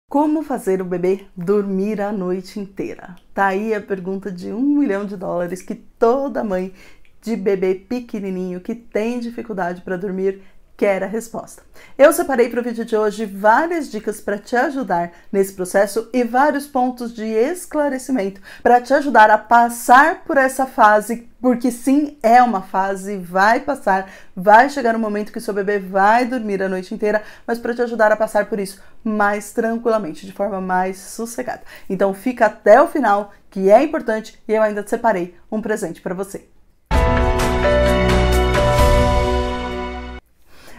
Como fazer o bebê dormir a noite inteira? Tá aí a pergunta de $1 milhão que toda mãe de bebê pequenininho que tem dificuldade para dormir quer a resposta. Eu separei para o vídeo de hoje várias dicas para te ajudar nesse processo e vários pontos de esclarecimento para te ajudar a passar por essa fase, porque sim, é uma fase, vai passar, vai chegar um momento que o seu bebê vai dormir a noite inteira, mas para te ajudar a passar por isso mais tranquilamente, de forma mais sossegada. Então fica até o final, que é importante, e eu ainda te separei um presente para você.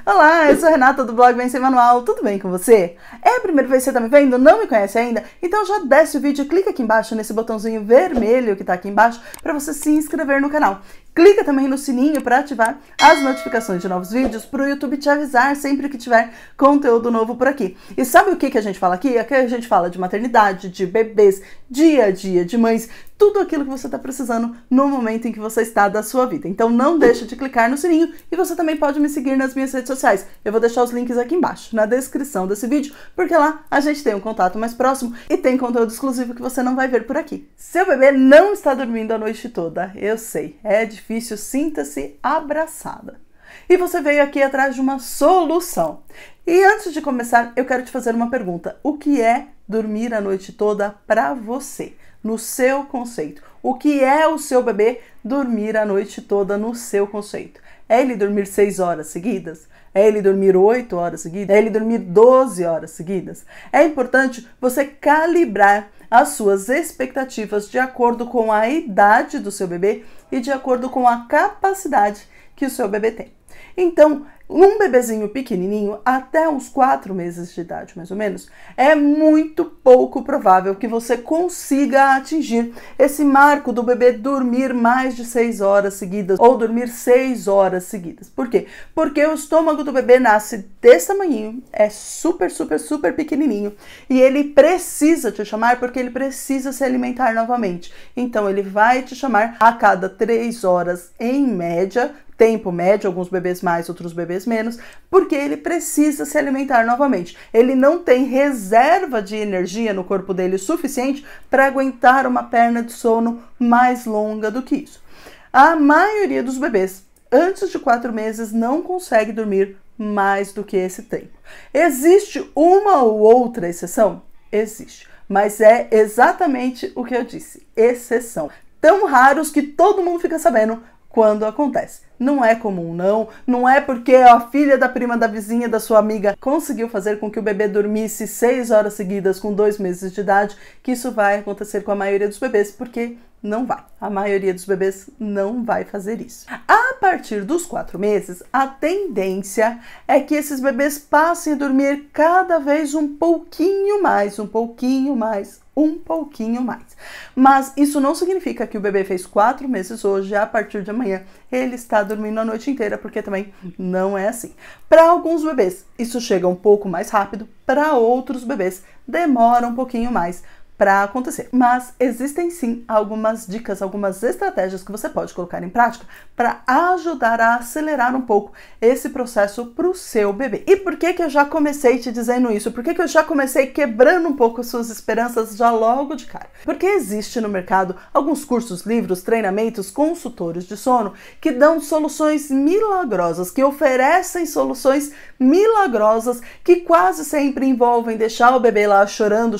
Olá, eu sou a Renata do blog Bem Sem Manual, tudo bem com você? É a primeira vez que você tá me vendo? Não me conhece ainda? Então já desce o vídeo, clica aqui embaixo nesse botãozinho vermelho que tá aqui embaixo para você se inscrever no canal. Clica também no sininho para ativar as notificações de novos vídeos para o YouTube te avisar sempre que tiver conteúdo novo por aqui. E sabe o que a gente fala aqui? Aqui a gente fala de maternidade, de bebês, dia a dia, de mães, tudo aquilo que você está precisando no momento em que você está da sua vida. Então não deixa de clicar no sininho e você também pode me seguir nas minhas redes sociais. Eu vou deixar os links aqui embaixo, na descrição desse vídeo, porque lá a gente tem um contato mais próximo e tem conteúdo exclusivo que você não vai ver por aqui. Seu bebê não está dormindo a noite toda, eu sei, é difícil, sinta-se abraçada. E você veio aqui atrás de uma solução. E antes de começar, eu quero te fazer uma pergunta. O que é dormir a noite toda para você? No seu conceito. O que é o seu bebê dormir a noite toda no seu conceito? É ele dormir 6 horas seguidas? É ele dormir 8 horas seguidas? É ele dormir 12 horas seguidas? É importante você calibrar as suas expectativas de acordo com a idade do seu bebê e de acordo com a capacidade que o seu bebê tem. Então, um bebezinho pequenininho, até uns 4 meses de idade, mais ou menos, é muito pouco provável que você consiga atingir esse marco do bebê dormir mais de 6 horas seguidas ou dormir 6 horas seguidas. Por quê? Porque o estômago do bebê nasce desse tamanhinho, é super pequenininho e ele precisa te chamar porque ele precisa se alimentar novamente. Então, ele vai te chamar a cada 3 horas em média, tempo médio, alguns bebês mais, outros bebês menos, porque ele precisa se alimentar novamente. Ele não tem reserva de energia no corpo dele suficiente para aguentar uma perna de sono mais longa do que isso. A maioria dos bebês, antes de 4 meses, não consegue dormir mais do que esse tempo. Existe uma ou outra exceção? Existe, mas é exatamente o que eu disse, exceção. Tão raros que todo mundo fica sabendo quando acontece. Não é comum, não é porque a filha da prima da vizinha da sua amiga conseguiu fazer com que o bebê dormisse 6 horas seguidas com 2 meses de idade que isso vai acontecer com a maioria dos bebês, porque não vai. A maioria dos bebês não vai fazer isso. A partir dos 4 meses, a tendência é que esses bebês passem a dormir cada vez um pouquinho mais. Mas isso não significa que o bebê fez 4 meses hoje, a partir de amanhã ele está dormindo a noite inteira, porque também não é assim. Para alguns bebês isso chega um pouco mais rápido, para outros bebês demora um pouquinho mais para acontecer. Mas existem sim algumas dicas, algumas estratégias que você pode colocar em prática para ajudar a acelerar um pouco esse processo para o seu bebê. E por que eu já comecei te dizendo isso? Por que eu já comecei quebrando um pouco as suas esperanças já logo de cara? Porque existe no mercado alguns cursos, livros, treinamentos, consultores de sono que dão soluções milagrosas, que oferecem soluções milagrosas que quase sempre envolvem deixar o bebê lá chorando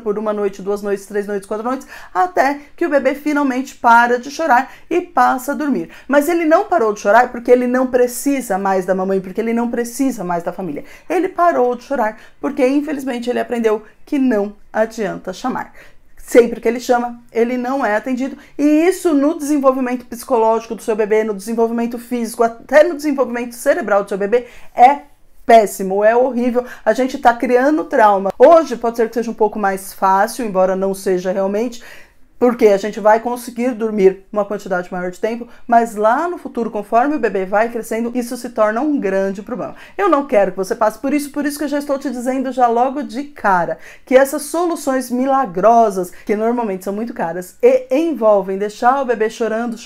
por 1 noite, 2 noites, 3 noites, 4 noites, até que o bebê finalmente para de chorar e passa a dormir. Mas ele não parou de chorar porque ele não precisa mais da mamãe, porque ele não precisa mais da família. Ele parou de chorar porque, infelizmente, ele aprendeu que não adianta chamar. Sempre que ele chama, ele não é atendido. E isso no desenvolvimento psicológico do seu bebê, no desenvolvimento físico, até no desenvolvimento cerebral do seu bebê, é péssimo, é horrível, a gente tá criando trauma. Hoje pode ser que seja um pouco mais fácil, embora não seja realmente, porque a gente vai conseguir dormir uma quantidade maior de tempo, mas lá no futuro, conforme o bebê vai crescendo, isso se torna um grande problema. Eu não quero que você passe por isso que eu já estou te dizendo já logo de cara, que essas soluções milagrosas, que normalmente são muito caras e envolvem deixar o bebê chorando,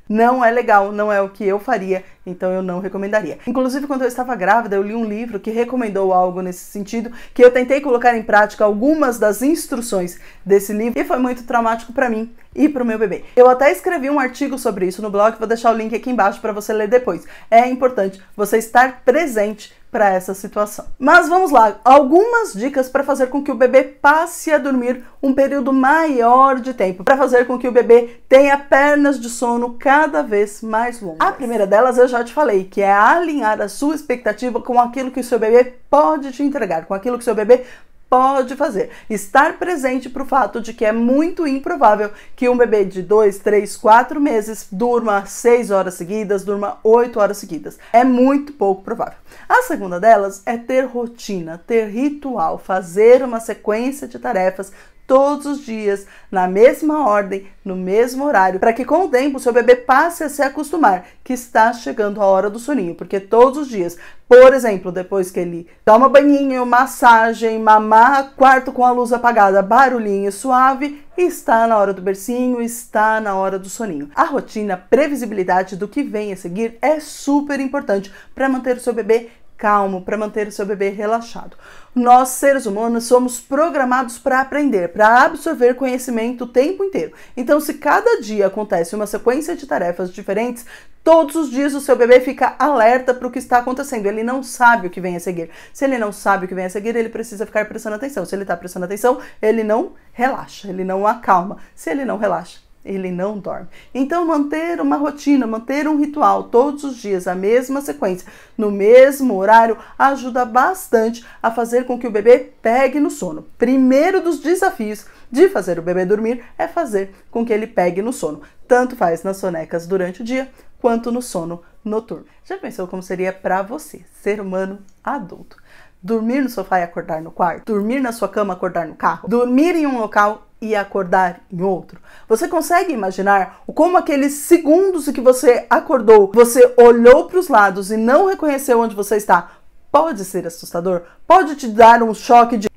não é legal, não é o que eu faria, então eu não recomendaria. Inclusive, quando eu estava grávida, eu li um livro que recomendou algo nesse sentido, que eu tentei colocar em prática algumas das instruções desse livro e foi muito traumático para mim e para o meu bebê. Eu até escrevi um artigo sobre isso no blog, vou deixar o link aqui embaixo para você ler depois. É importante você estar presente para essa situação. Mas vamos lá, algumas dicas para fazer com que o bebê passe a dormir um período maior de tempo, para fazer com que o bebê tenha pernas de sono cada vez mais longas. A primeira delas eu já te falei, que é alinhar a sua expectativa com aquilo que o seu bebê pode te entregar, com aquilo que o seu bebê pode fazer. Estar presente para o fato de que é muito improvável que um bebê de 2, 3, 4 meses durma 6 horas seguidas, durma 8 horas seguidas. É muito pouco provável. A segunda delas é ter rotina, ter ritual, fazer uma sequência de tarefas todos os dias, na mesma ordem, no mesmo horário, para que com o tempo o seu bebê passe a se acostumar que está chegando a hora do soninho, porque todos os dias, por exemplo, depois que ele toma banhinho, massagem, mamar, quarto com a luz apagada, barulhinho suave, está na hora do bercinho, está na hora do soninho. A rotina, a previsibilidade do que vem a seguir é super importante para manter o seu bebê calmo, para manter o seu bebê relaxado. Nós, seres humanos, somos programados para aprender, para absorver conhecimento o tempo inteiro. Então, se cada dia acontece uma sequência de tarefas diferentes, todos os dias o seu bebê fica alerta para o que está acontecendo. Ele não sabe o que vem a seguir. Se ele não sabe o que vem a seguir, ele precisa ficar prestando atenção. Se ele está prestando atenção, ele não relaxa, ele não acalma. Se ele não relaxa, ele não dorme. Então, manter uma rotina, manter um ritual todos os dias, a mesma sequência, no mesmo horário, ajuda bastante a fazer com que o bebê pegue no sono. Primeiro dos desafios de fazer o bebê dormir é fazer com que ele pegue no sono. Tanto faz nas sonecas durante o dia, quanto no sono noturno. Já pensou como seria para você, ser humano adulto? Dormir no sofá e acordar no quarto? Dormir na sua cama e acordar no carro? Dormir em um local e acordar em outro? Você consegue imaginar como aqueles segundos em que você acordou, você olhou para os lados e não reconheceu onde você está? Pode ser assustador? Pode te dar um choque de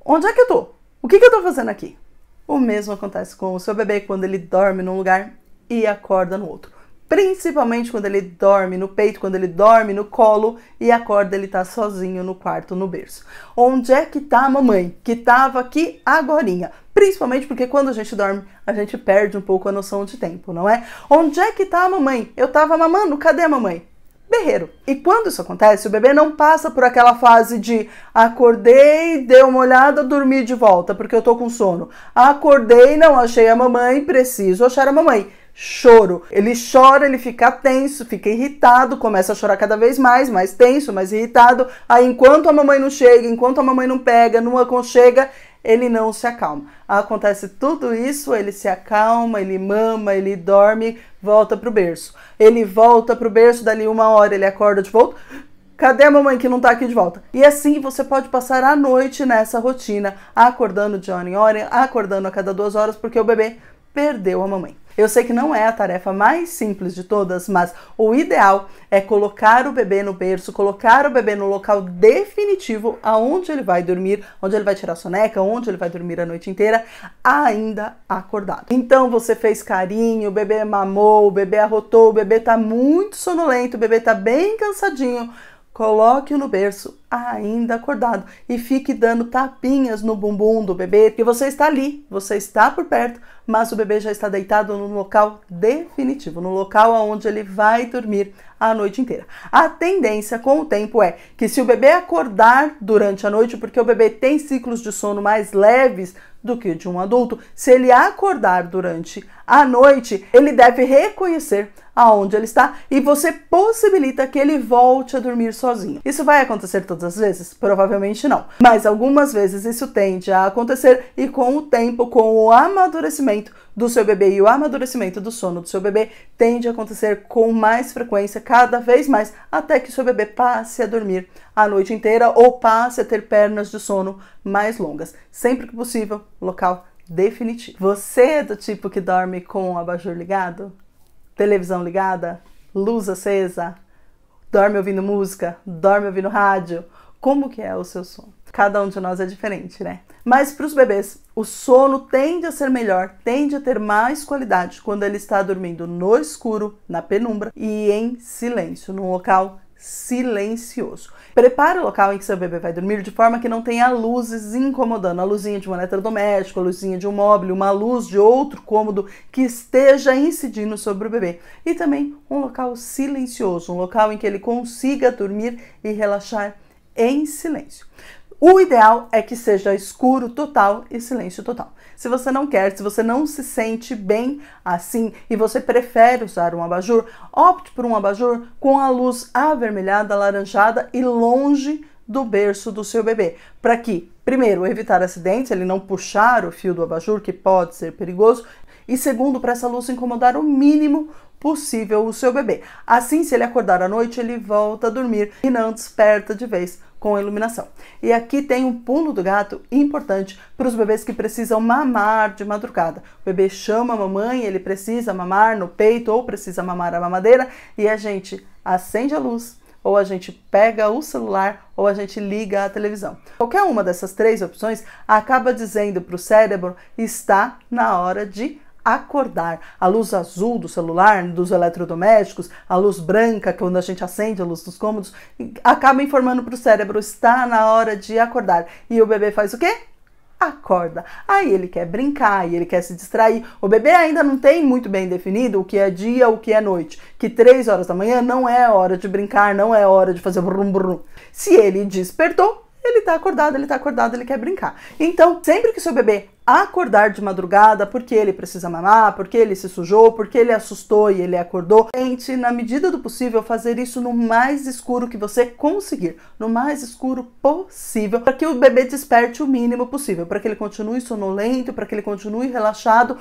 onde é que eu tô? O que eu tô fazendo aqui? O mesmo acontece com o seu bebê quando ele dorme num lugar e acorda no outro. Principalmente quando ele dorme no peito, quando ele dorme no colo e acorda, ele tá sozinho no quarto, no berço. Onde é que tá a mamãe, que tava aqui agorinha? Principalmente porque quando a gente dorme, a gente perde um pouco a noção de tempo, não é? Onde é que tá a mamãe? Eu tava mamando, cadê a mamãe? Berreiro. E quando isso acontece, o bebê não passa por aquela fase de acordei, dei uma olhada, dormi de volta porque eu tô com sono. Acordei, não achei a mamãe, preciso achar a mamãe. Choro. Ele chora, ele fica tenso, fica irritado, começa a chorar cada vez mais tenso, mais irritado. Aí enquanto a mamãe não chega, enquanto a mamãe não pega, não aconchega, ele não se acalma. Acontece tudo isso, ele se acalma, ele mama, ele dorme, volta pro berço. Ele volta pro berço, dali uma hora ele acorda de volta. Cadê a mamãe que não tá aqui de volta? E assim você pode passar a noite nessa rotina, acordando de hora em hora, acordando a cada 2 horas, porque o bebê perdeu a mamãe. Eu sei que não é a tarefa mais simples de todas, mas o ideal é colocar o bebê no berço, colocar o bebê no local definitivo aonde ele vai dormir, onde ele vai tirar a soneca, onde ele vai dormir a noite inteira, ainda acordado. Então você fez carinho, o bebê mamou, o bebê arrotou, o bebê tá muito sonolento, o bebê tá bem cansadinho. Coloque-o no berço ainda acordado e fique dando tapinhas no bumbum do bebê, porque você está ali, você está por perto, mas o bebê já está deitado no local definitivo, no local onde ele vai dormir a noite inteira. A tendência com o tempo é que se o bebê acordar durante a noite, porque o bebê tem ciclos de sono mais leves do que o de um adulto, se ele acordar durante a noite, ele deve reconhecer aonde ele está e você possibilita que ele volte a dormir sozinho. Isso vai acontecer todas as vezes? Provavelmente não. Mas algumas vezes isso tende a acontecer e com o tempo, com o amadurecimento do seu bebê e o amadurecimento do sono do seu bebê, tende a acontecer com mais frequência, cada vez mais, até que o seu bebê passe a dormir a noite inteira ou passe a ter pernas de sono mais longas. Sempre que possível, local definitivo. Você é do tipo que dorme com o abajur ligado? Televisão ligada? Luz acesa? Dorme ouvindo música? Dorme ouvindo rádio? Como que é o seu sono? Cada um de nós é diferente, né? Mas para os bebês, o sono tende a ser melhor, tende a ter mais qualidade quando ele está dormindo no escuro, na penumbra e em silêncio, num local silencioso. Prepare o local em que seu bebê vai dormir de forma que não tenha luzes incomodando, a luzinha de um eletrodoméstico, a luzinha de um móvel, uma luz de outro cômodo que esteja incidindo sobre o bebê. E também um local silencioso, um local em que ele consiga dormir e relaxar em silêncio. O ideal é que seja escuro total e silêncio total. Se você não quer, se você não se sente bem assim e você prefere usar um abajur, opte por um abajur com a luz avermelhada, alaranjada e longe do berço do seu bebê, para que, primeiro, evitar acidentes, ele não puxar o fio do abajur, que pode ser perigoso, e segundo, para essa luz incomodar o mínimo possível o seu bebê. Assim, se ele acordar à noite, ele volta a dormir e não desperta de vez com a iluminação. E aqui tem um pulo do gato importante para os bebês que precisam mamar de madrugada. O bebê chama a mamãe, ele precisa mamar no peito ou precisa mamar a mamadeira e a gente acende a luz, ou a gente pega o celular, ou a gente liga a televisão. Qualquer uma dessas três opções acaba dizendo para o cérebro: está na hora de acordar. A luz azul do celular, dos eletrodomésticos, a luz branca, quando a gente acende a luz dos cômodos, acaba informando para o cérebro: está na hora de acordar. E o bebê faz o quê? Acorda. Aí ele quer brincar, aí ele quer se distrair. O bebê ainda não tem muito bem definido o que é dia, o que é noite. Que 3 horas da manhã não é hora de brincar, não é hora de fazer brum brum. Se ele despertou, ele tá acordado, ele quer brincar. Então, sempre que seu bebê acordar de madrugada, porque ele precisa mamar, porque ele se sujou, porque ele assustou e ele acordou, tente, na medida do possível, fazer isso no mais escuro que você conseguir, no mais escuro possível, para que o bebê desperte o mínimo possível, para que ele continue sonolento, para que ele continue relaxado,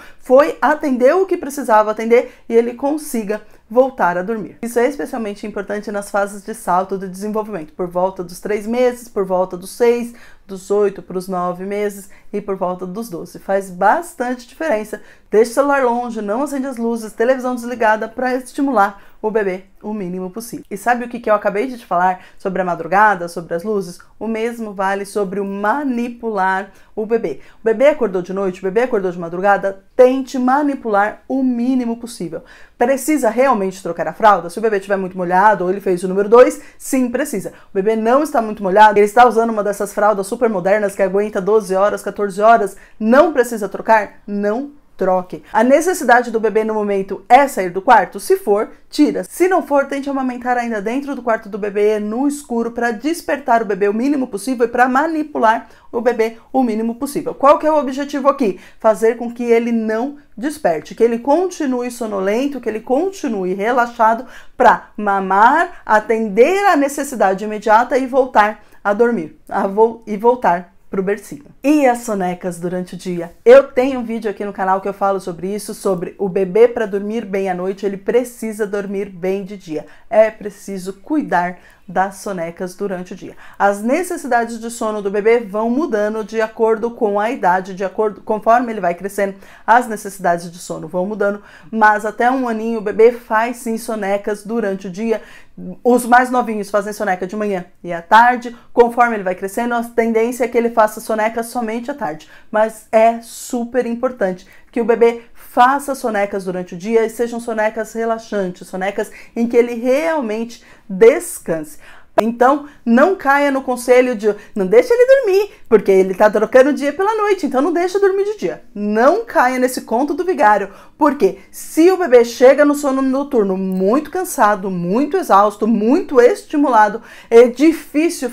atender o que precisava atender e ele consiga voltar a dormir. Isso é especialmente importante nas fases de salto do desenvolvimento, por volta dos 3 meses, por volta dos 6, dos 8 para os 9 meses e por volta dos 12. Faz bastante diferença. Deixe o celular longe, não acende as luzes, televisão desligada para estimular o bebê o mínimo possível. E sabe o que eu acabei de te falar sobre a madrugada, sobre as luzes? O mesmo vale sobre o manipular o bebê. O bebê acordou de noite, o bebê acordou de madrugada, tente manipular o mínimo possível. Precisa realmente trocar a fralda? Se o bebê estiver muito molhado ou ele fez o número 2, sim, precisa. O bebê não está muito molhado, ele está usando uma dessas fraldas super modernas que aguenta 12 horas, 14 horas, não precisa trocar? Não troque. A necessidade do bebê no momento é sair do quarto? Se for, tira. Se não for, tente amamentar ainda dentro do quarto do bebê, no escuro, para despertar o bebê o mínimo possível e para manipular o bebê o mínimo possível. Qual que é o objetivo aqui? Fazer com que ele não desperte, que ele continue sonolento, que ele continue relaxado para mamar, atender a necessidade imediata e voltar a dormir, e voltar pro bercinho. E as sonecas durante o dia? Eu tenho um vídeo aqui no canal que eu falo sobre isso, sobre o bebê para dormir bem à noite, ele precisa dormir bem de dia. É preciso cuidar das sonecas durante o dia. As necessidades de sono do bebê vão mudando de acordo com a idade, conforme ele vai crescendo, as necessidades de sono vão mudando, mas até 1 aninho o bebê faz sim sonecas durante o dia. Os mais novinhos fazem soneca de manhã e à tarde. Conforme ele vai crescendo, a tendência é que ele faça soneca somente à tarde, mas é super importante que o bebê faça sonecas durante o dia e sejam sonecas relaxantes, sonecas em que ele realmente descanse. Então, não caia no conselho de não deixa ele dormir, porque ele tá trocando o dia pela noite, então não deixa dormir de dia. Não caia nesse conto do vigário, porque se o bebê chega no sono noturno muito cansado, muito exausto, muito estimulado, é difícil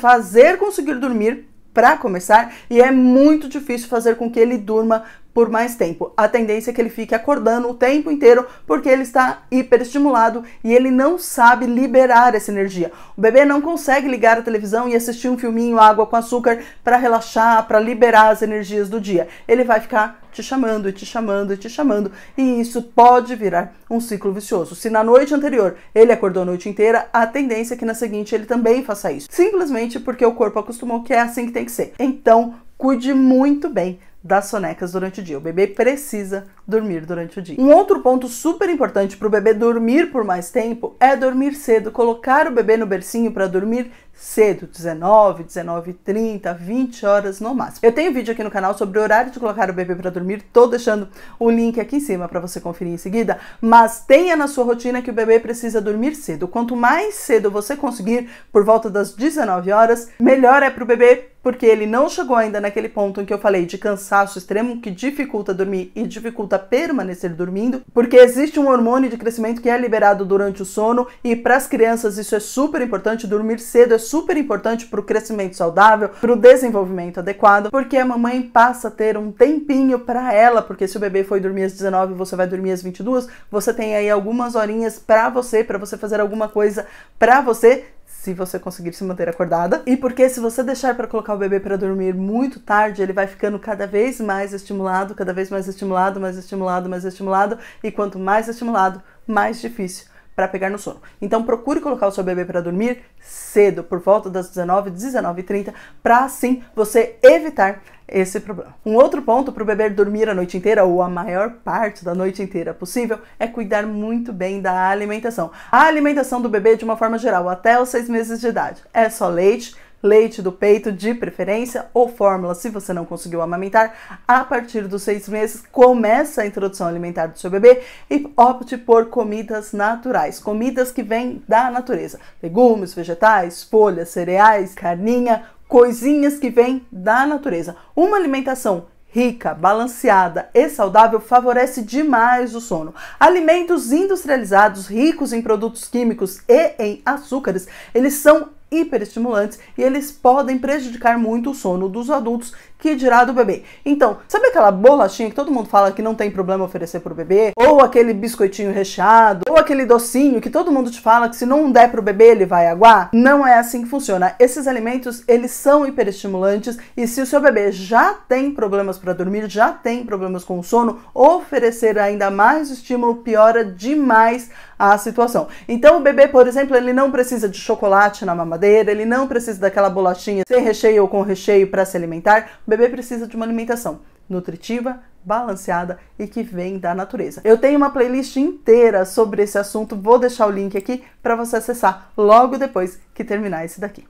conseguir dormir para começar e é muito difícil fazer com que ele durma por mais tempo. A tendência é que ele fique acordando o tempo inteiro porque ele está hiperestimulado e ele não sabe liberar essa energia. O bebê não consegue ligar a televisão e assistir um filminho Água com Açúcar para relaxar, para liberar as energias do dia. Ele vai ficar te chamando e te chamando e te chamando e isso pode virar um ciclo vicioso. Se na noite anterior ele acordou a noite inteira, a tendência é que na seguinte ele também faça isso. Simplesmente porque o corpo acostumou que é assim que tem que ser. Então, cuide muito bem das sonecas durante o dia. O bebê precisa dormir durante o dia. Um outro ponto super importante para o bebê dormir por mais tempo é dormir cedo, colocar o bebê no bercinho para dormir cedo, 19, 19h30, 20 horas no máximo. Eu tenho vídeo aqui no canal sobre o horário de colocar o bebê para dormir, tô deixando o link aqui em cima para você conferir em seguida, mas tenha na sua rotina que o bebê precisa dormir cedo. Quanto mais cedo você conseguir, por volta das 19 horas, melhor é para o bebê, porque ele não chegou ainda naquele ponto em que eu falei de cansaço extremo, que dificulta dormir e dificulta permanecer dormindo, porque existe um hormônio de crescimento que é liberado durante o sono, e para as crianças isso é super importante. Dormir cedo é super importante para o crescimento saudável, para o desenvolvimento adequado, porque a mamãe passa a ter um tempinho para ela, porque se o bebê foi dormir às 19 e você vai dormir às 22, você tem aí algumas horinhas para você fazer alguma coisa para você, se você conseguir se manter acordada. E porque se você deixar para colocar o bebê para dormir muito tarde, ele vai ficando cada vez mais estimulado, cada vez mais estimulado, mais estimulado, mais estimulado, e quanto mais estimulado, mais difícil para pegar no sono. Então procure colocar o seu bebê para dormir cedo, por volta das 19, 19h30, para assim você evitar esse problema. Um outro ponto para o bebê dormir a noite inteira, ou a maior parte da noite inteira possível, é cuidar muito bem da alimentação. A alimentação do bebê, de uma forma geral, até os 6 meses de idade, é só leite, leite do peito de preferência, ou fórmula se você não conseguiu amamentar. A partir dos 6 meses começa a introdução alimentar do seu bebê e opte por comidas naturais, comidas que vêm da natureza, legumes, vegetais, folhas, cereais, carninha, coisinhas que vêm da natureza. Uma alimentação rica, balanceada e saudável favorece demais o sono. Alimentos industrializados, ricos em produtos químicos e em açúcares, eles são hiperestimulantes e eles podem prejudicar muito o sono dos adultos, que dirá do bebê. Então, sabe aquela bolachinha que todo mundo fala que não tem problema oferecer para o bebê? Ou aquele biscoitinho recheado? Ou aquele docinho que todo mundo te fala que se não der para o bebê ele vai aguar? Não é assim que funciona. Esses alimentos, eles são hiperestimulantes, e se o seu bebê já tem problemas para dormir, já tem problemas com o sono, oferecer ainda mais estímulo piora demais a situação. Então o bebê, por exemplo, ele não precisa de chocolate na mamadeira, ele não precisa daquela bolachinha sem recheio ou com recheio para se alimentar. O bebê precisa de uma alimentação nutritiva, balanceada e que vem da natureza. Eu tenho uma playlist inteira sobre esse assunto, vou deixar o link aqui para você acessar logo depois que terminar esse daqui.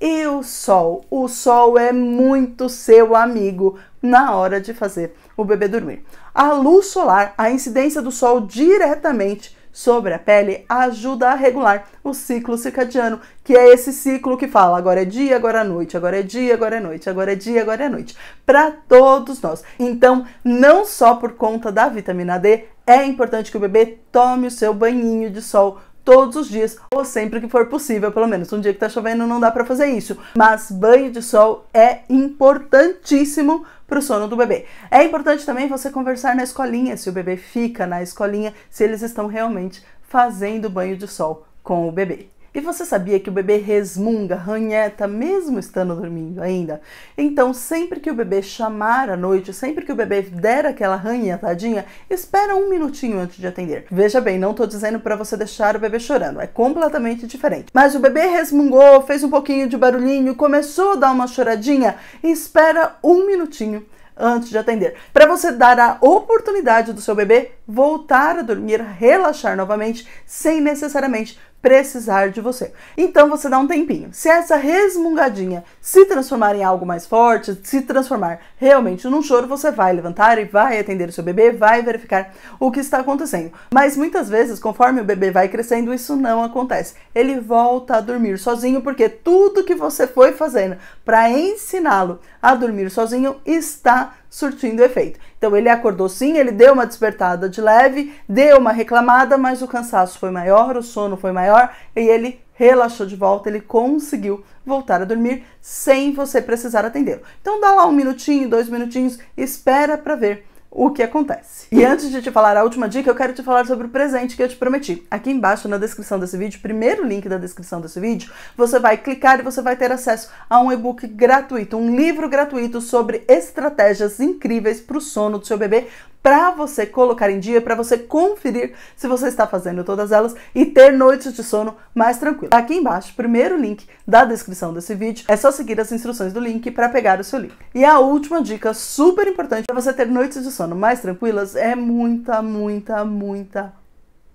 E o sol? O sol é muito seu amigo na hora de fazer o bebê dormir. A luz solar, a incidência do sol diretamente sobre a pele, ajuda a regular o ciclo circadiano, que é esse ciclo que fala agora é dia, agora é noite, agora é dia, agora é noite, agora é dia, agora é noite, para todos nós. Então, não só por conta da vitamina D, é importante que o bebê tome o seu banhinho de sol todos os dias, ou sempre que for possível, pelo menos. Um dia que tá chovendo não dá para fazer isso, mas banho de sol é importantíssimo para o sono do bebê. É importante também você conversar na escolinha, se o bebê fica na escolinha, se eles estão realmente fazendo banho de sol com o bebê. E você sabia que o bebê resmunga, ranheta, mesmo estando dormindo ainda? Então, sempre que o bebê chamar à noite, sempre que o bebê der aquela ranhetadinha, espera um minutinho antes de atender. Veja bem, não estou dizendo para você deixar o bebê chorando, é completamente diferente. Mas o bebê resmungou, fez um pouquinho de barulhinho, começou a dar uma choradinha, espera um minutinho antes de atender, para você dar a oportunidade do seu bebê voltar a dormir, relaxar novamente, sem necessariamente precisar de você. Então você dá um tempinho. Se essa resmungadinha se transformar em algo mais forte, se transformar realmente num choro, você vai levantar e vai atender o seu bebê, vai verificar o que está acontecendo. Mas muitas vezes, conforme o bebê vai crescendo, isso não acontece. Ele volta a dormir sozinho, porque tudo que você foi fazendo para ensiná-lo a dormir sozinho está surtindo efeito. Então ele acordou sim, ele deu uma despertada de leve, deu uma reclamada, mas o cansaço foi maior, o sono foi maior e ele relaxou de volta, ele conseguiu voltar a dormir sem você precisar atendê-lo. Então dá lá um minutinho, 2 minutinhos, espera para ver o que acontece. E antes de te falar a última dica, eu quero te falar sobre o presente que eu te prometi. Aqui embaixo na descrição desse vídeo, primeiro link da descrição desse vídeo, você vai clicar e você vai ter acesso a um e-book gratuito, um livro gratuito sobre estratégias incríveis para o sono do seu bebê, para você colocar em dia, para você conferir se você está fazendo todas elas e ter noites de sono mais tranquilas. Aqui embaixo, primeiro link da descrição desse vídeo, é só seguir as instruções do link para pegar o seu link. E a última dica super importante para você ter noites de sono mais tranquilas é muita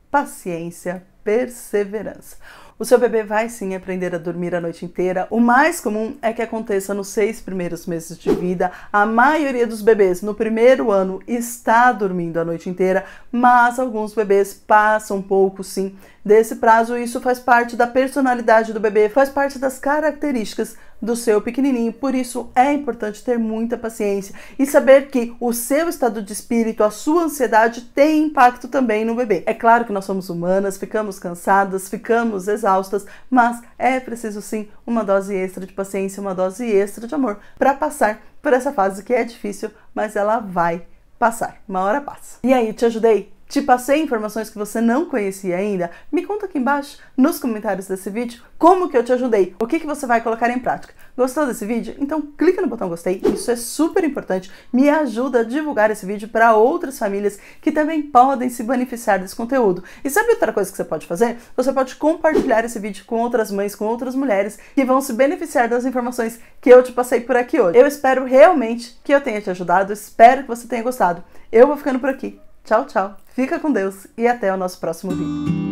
paciência, perseverança. O seu bebê vai sim aprender a dormir a noite inteira. O mais comum é que aconteça nos 6 primeiros meses de vida. A maioria dos bebês no primeiro ano está dormindo a noite inteira, mas alguns bebês passam um pouco sim desse prazo. Isso faz parte da personalidade do bebê, faz parte das características do seu pequenininho. Por isso é importante ter muita paciência e saber que o seu estado de espírito, a sua ansiedade tem impacto também no bebê. É claro que nós somos humanas, ficamos cansadas, ficamos exaustas, mas é preciso sim uma dose extra de paciência, uma dose extra de amor para passar por essa fase que é difícil, mas ela vai passar. Uma hora passa. E aí, te ajudei? Te passei informações que você não conhecia ainda? Me conta aqui embaixo, nos comentários desse vídeo, como que eu te ajudei, o que você vai colocar em prática. Gostou desse vídeo? Então clica no botão gostei, isso é super importante, me ajuda a divulgar esse vídeo para outras famílias que também podem se beneficiar desse conteúdo. E sabe outra coisa que você pode fazer? Você pode compartilhar esse vídeo com outras mães, com outras mulheres que vão se beneficiar das informações que eu te passei por aqui hoje. Eu espero realmente que eu tenha te ajudado, espero que você tenha gostado. Eu vou ficando por aqui. Tchau, tchau. Fica com Deus e até o nosso próximo vídeo.